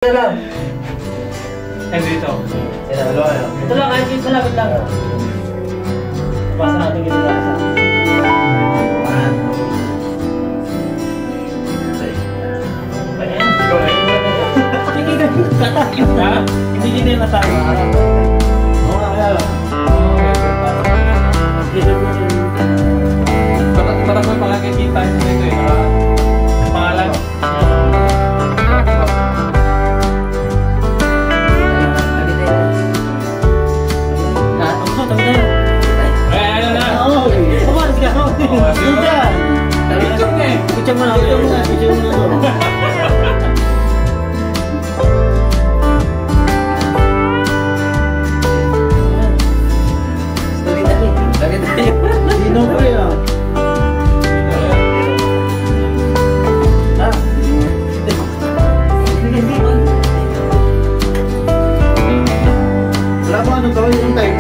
Ito lang. And dito. Ito lang, kahit dito malapit lang. Basta natin ganito lang sa. Hindi kita yung masabi. Oo nga kaya. Parang may makakikita nyo dito eh. Pangalan. Picture mo na. Sino ko yan? Wala ba ano to? Yung type?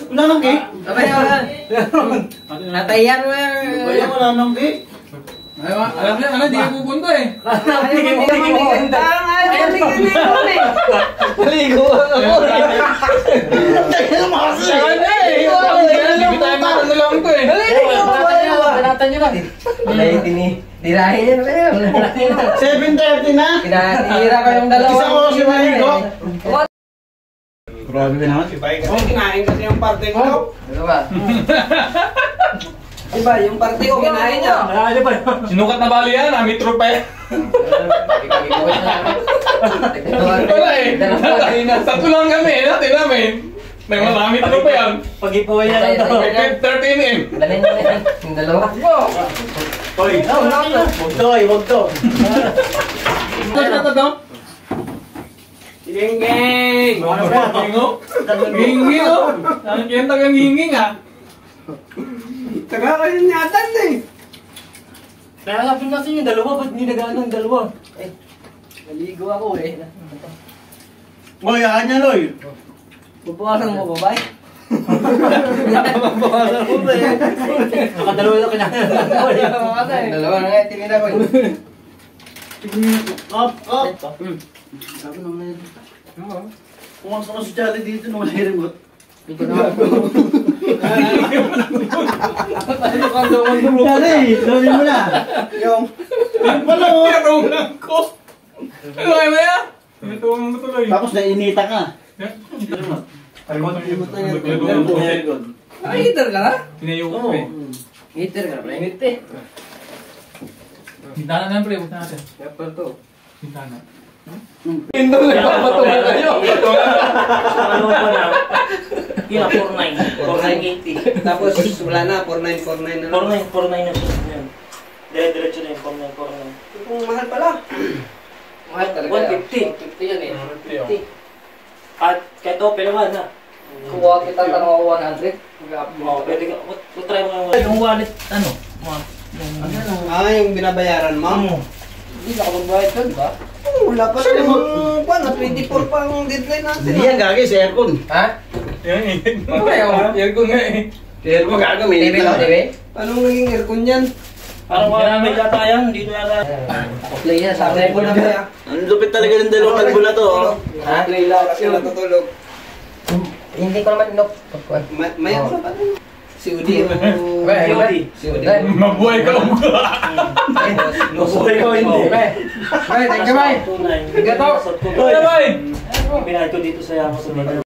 Wala nang cake? Natayan mo Bayan wala nang cake? Alam niya, hindi ka pupunta eh. Naligo ako eh. Tayo na makasi. Hindi tayo lang ito eh. Panatan nyo lang. Tirahin nyo na yun. 7:30 na? Tinatira ko yung dalawa. Isang oras yung maligo. Grabe ka naman, si Pai. Oh, kinain kasi yung parte ko. Diba? Diba, yung parte ko kinain niya. Ano ba? Sinukat na bali yan, may trupa eh. Wala eh. Tatlo lang kami, natin namin. May marami trupa yan. Pag-ipuhay na lang ito. 13 eh. Dalhin nyo na yan. Yung dalawa. Hoy, wag to. Ano to to? Geng-geng! Ano ba? Hingo? Hinging oh! Ang kenta kang hinging ah! Taga kayo nyatan eh! Kaya lapin natin yung dalawa, ba't hindi nagaan ng dalawa? Eh, naligo ako eh. Boy, akan niya Loy! Bubukasan mo ba, bay? Bawasan mo ba eh? Nakadalawa na kinahin. Dalawa na nga, tinira ko eh. Up! Sabi nang ngayon. Pumasok ka sa Jolly dito nung may remote. Jolly, sabi mo na. Yung... Wala mo! Pinarungan ko! Ano kayo na yan? Pinatuwang mo tuloy. Tapos nainita ka. Ay, heater ka na? Pinayo ko eh. Heater ka na, pre. Heater. Bintana na pre, bintana natin. Kapal to. Bintana. Indol na patungan kayo. Ano pa na? Yun na, 49. 4980. Tapos wala na, 4949 na lang. 49 na siya. Yun. Dire-diretso na yung 4949. Kung mahal pala. Mahal talaga. 150. 150 yan eh. At kahit open naman na. Kuha kita tanong ako 100. Oo, pwede ka. Try mo nga. Yung wallet, ano? Yung binabayaran mo? Hindi na ako magbayad doon ba? Wala pa na 24 pa ang deadline natin. Hindi yan gagi sa aircon. Ha? Yan eh. Ano kaya? Aircon nga eh. Aircon gago, may TV ba? TV? Anong naging aircon yan? Parang wala may yata yan, dito yata. Play yan sa akin. Aircon na ba? Ang lupit talaga ng dalawang kalbo na to. Oh. Ha? Play lang kasi natutulog. Hindi ko naman inok. May ako pa rin. Si Udi o... Si Udi. Mabuhay ka lang. Mabuhay ko hindi. Bay, thank you, bay. Tunay. Gato. Tunay. Bye! Binayad ko dito sa Yamato.